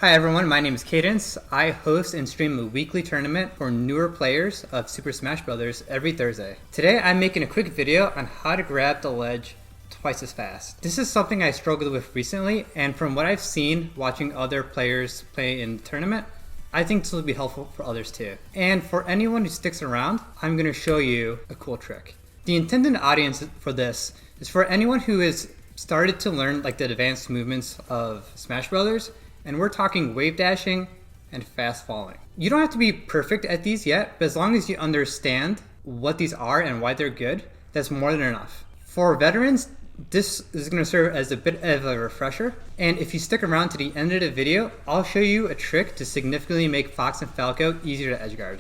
Hi everyone, my name is Cadence. I host and stream a weekly tournament for newer players of Super Smash Bros. Every Thursday. Today I'm making a quick video on how to grab the ledge twice as fast. This is something I struggled with recently, and from what I've seen watching other players play in the tournament, I think this will be helpful for others too. And for anyone who sticks around, I'm going to show you a cool trick. The intended audience for this is for anyone who has started to learn like the advanced movements of Smash Bros. And we're talking wave dashing and fast falling. You don't have to be perfect at these yet, but as long as you understand what these are and why they're good, that's more than enough. For veterans, this is going to serve as a bit of a refresher. And if you stick around to the end of the video, I'll show you a trick to significantly make Fox and Falco easier to edgeguard.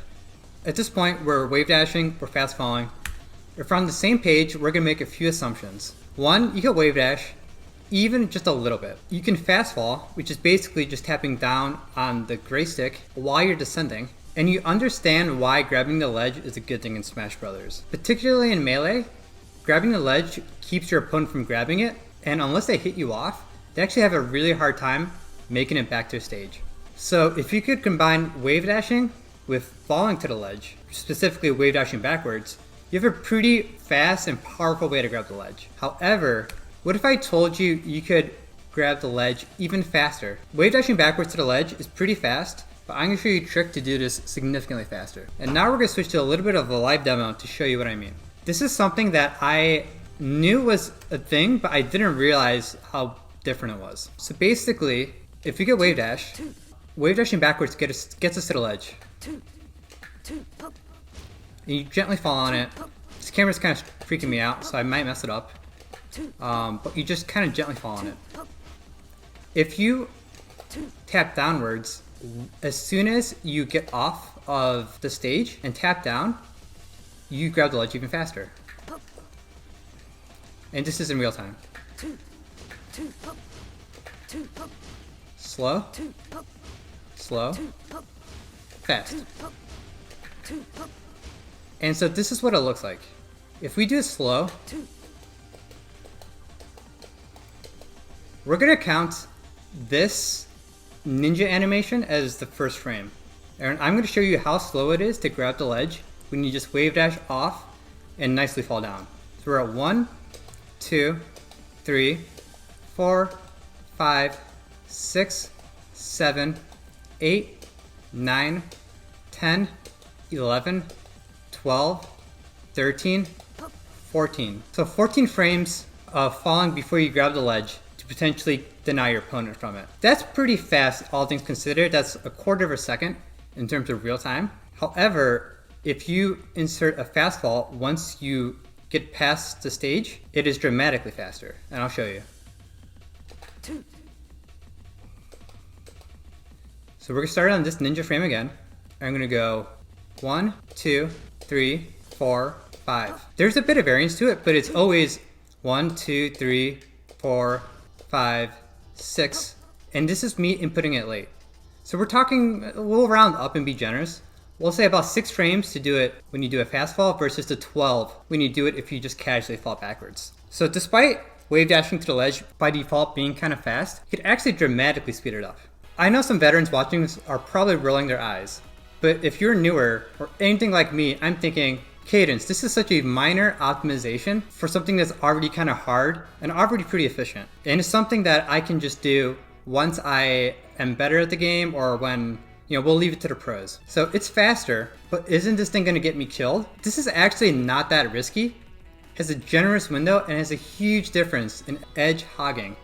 At this point, we're wave dashing, we're fast falling. If we're on the same page, we're going to make a few assumptions. One, you can wave dash, even just a little bit. You can fast fall, which is basically just tapping down on the gray stick while you're descending, and you understand why grabbing the ledge is a good thing in Smash Bros. Particularly in Melee, grabbing the ledge keeps your opponent from grabbing it, and unless they hit you off, they actually have a really hard time making it back to stage. So if you could combine wave dashing with falling to the ledge, specifically wave dashing backwards, you have a pretty fast and powerful way to grab the ledge. However, what if I told you you could grab the ledge even faster? Wave dashing backwards to the ledge is pretty fast, but I'm going to show you a trick to do this significantly faster. And now we're going to switch to a little bit of a live demo to show you what I mean. This is something that I knew was a thing, but I didn't realize how different it was. So basically, if you get wave dashing backwards gets us to the ledge. And you gently fall on it. This camera's kind of freaking me out, so I might mess it up. But you just kind of gently fall on it. If you tap downwards, as soon as you get off of the stage and tap down, you grab the ledge even faster. And this is in real time. Slow, slow, fast. And so this is what it looks like. If we do it slow, we're going to count this ninja animation as the first frame. And I'm going to show you how slow it is to grab the ledge when you just wave dash off and nicely fall down. So we're at 1, 2, 3, 4, 5, 6, 7, 8, 9, 10, 11, 12, 13, 14. So 14 frames of falling before you grab the ledge to potentially deny your opponent from it. That's pretty fast, all things considered. That's a quarter of a second in terms of real time. However, if you insert a fast fall, once you get past the stage, it is dramatically faster, and I'll show you. So we're gonna start on this ninja frame again. I'm gonna go 1, 2, 3, 4, 5. There's a bit of variance to it, but it's always 1, 2, 3, 4, 5, 6, and this is me inputting it late. So we're talking, we'll round up and be generous. We'll say about 6 frames to do it when you do a fast fall versus the 12 when you do it if you just casually fall backwards. So despite wave dashing to the ledge by default being kind of fast, you could actually dramatically speed it up. I know some veterans watching this are probably rolling their eyes, but if you're newer or anything like me, I'm thinking, Cadence, this is such a minor optimization for something that's already kind of hard and already pretty efficient. And it's something that I can just do once I am better at the game or when, we'll leave it to the pros. So it's faster, but isn't this thing gonna get me killed? This is actually not that risky. It has a generous window and has a huge difference in edge hogging.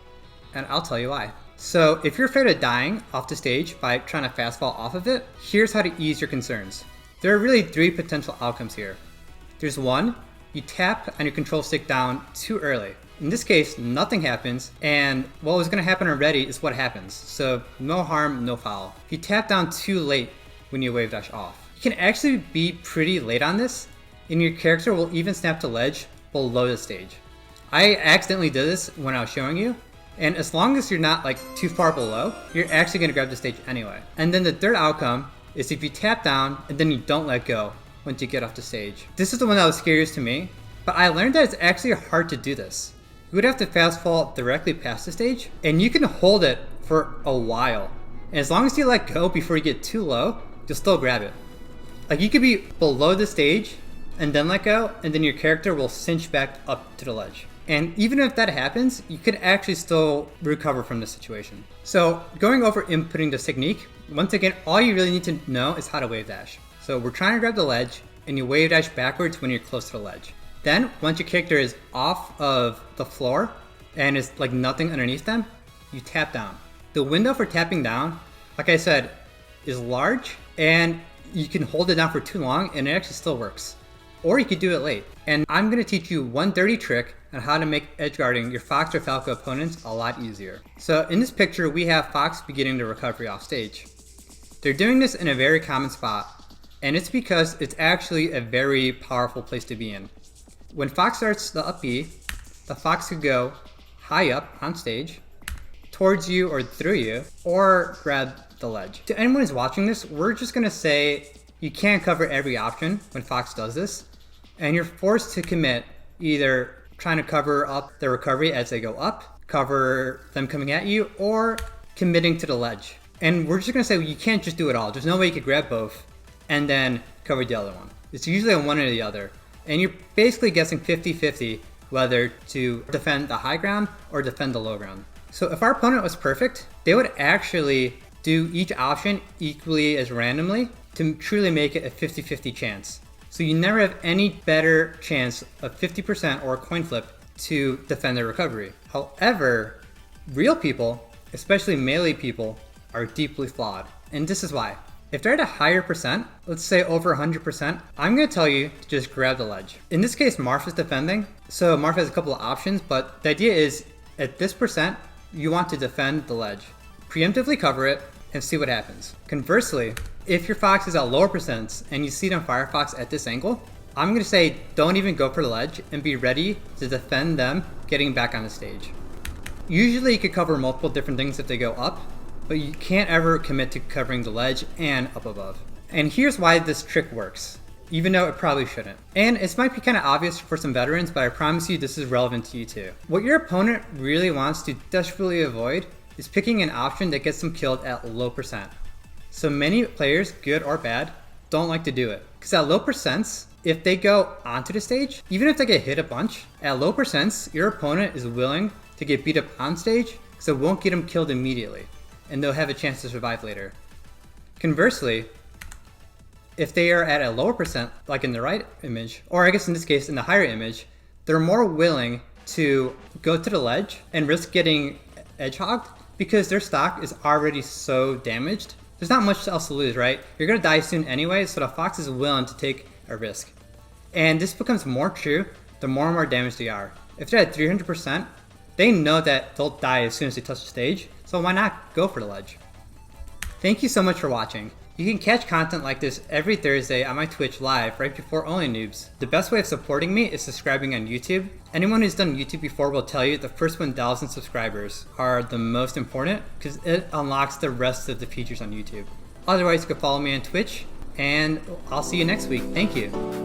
And I'll tell you why. So if you're afraid of dying off the stage by trying to fast fall off of it, here's how to ease your concerns. There are really 3 potential outcomes here. There's 1, you tap on your control stick down too early. In this case, nothing happens, and what was going to happen already is what happens. So no harm, no foul. If you tap down too late when you wave dash off, you can actually be pretty late on this, and your character will even snap the ledge below the stage. I accidentally did this when I was showing you, and as long as you're not like too far below, you're actually going to grab the stage anyway. And then the third outcome is if you tap down and then you don't let go once you get off the stage. This is the one that was scariest to me, but I learned that it's actually hard to do this. You would have to fast fall directly past the stage, and you can hold it for a while And as long as you let go before you get too low, you'll still grab it. Like you could be below the stage and then let go, and then your character will cinch back up to the ledge. And even if that happens, you could actually still recover from the situation. So going over inputting this technique, once again, all you really need to know is how to wave dash. So we're trying to grab the ledge, and you wave dash backwards when you're close to the ledge. Then once your character is off of the floor and is like nothing underneath them, you tap down. The window for tapping down, like I said, is large, and you can hold it down for too long and it actually still works. Or you could do it late. And I'm gonna teach you one dirty trick on how to make edge guarding your Fox or Falco opponents a lot easier. So in this picture, we have Fox beginning the recovery off stage. They're doing this in a very common spot, and it's because it's actually a very powerful place to be in. When Fox starts the up B, the Fox could go high up on stage, towards you or through you, or grab the ledge. To anyone who's watching this, we're just gonna say you can't cover every option when Fox does this, and you're forced to commit either trying to cover up their recovery as they go up, cover them coming at you, or committing to the ledge. And we're just gonna say you can't just do it all. There's no way you could grab both and then cover the other one. It's usually on one or the other. And you're basically guessing 50-50 whether to defend the high ground or defend the low ground. So if our opponent was perfect, they would actually do each option equally as randomly to truly make it a 50-50 chance. So you never have any better chance of 50% or a coin flip to defend their recovery. However, real people, especially melee people, are deeply flawed. And this is why. If they're at a higher percent, let's say over 100%, I'm gonna tell you to just grab the ledge. In this case, Marth is defending. So Marth has a couple of options, but the idea is at this percent, you want to defend the ledge. Preemptively cover it and see what happens. Conversely, if your Fox is at lower percents and you see them Firefox at this angle, I'm gonna say don't even go for the ledge and be ready to defend them getting back on the stage. Usually you could cover multiple different things if they go up, but you can't ever commit to covering the ledge and up above. And here's why this trick works, even though it probably shouldn't. And it might be kind of obvious for some veterans, but I promise you this is relevant to you too. What your opponent really wants to desperately avoid is picking an option that gets them killed at low percent. So many players, good or bad, don't like to do it. Because at low percents, if they go onto the stage, even if they get hit a bunch, at low percents, your opponent is willing to get beat up on stage, so it won't get them killed immediately, and they'll have a chance to survive later. Conversely, if they are at a lower percent, like in the right image, or I guess in this case in the higher image, they're more willing to go to the ledge and risk getting edge hogged because their stock is already so damaged. There's not much else to lose, right? You're gonna die soon anyway, so the Fox is willing to take a risk. And this becomes more true the more and more damaged they are. If they're at 300%, they know that they'll die as soon as they touch the stage, so why not go for the ledge? Thank you so much for watching. You can catch content like this every Thursday on my Twitch live right before Only Noobs. The best way of supporting me is subscribing on YouTube. Anyone who's done YouTube before will tell you the first 1,000 subscribers are the most important because it unlocks the rest of the features on YouTube. Otherwise, you can follow me on Twitch, and I'll see you next week. Thank you.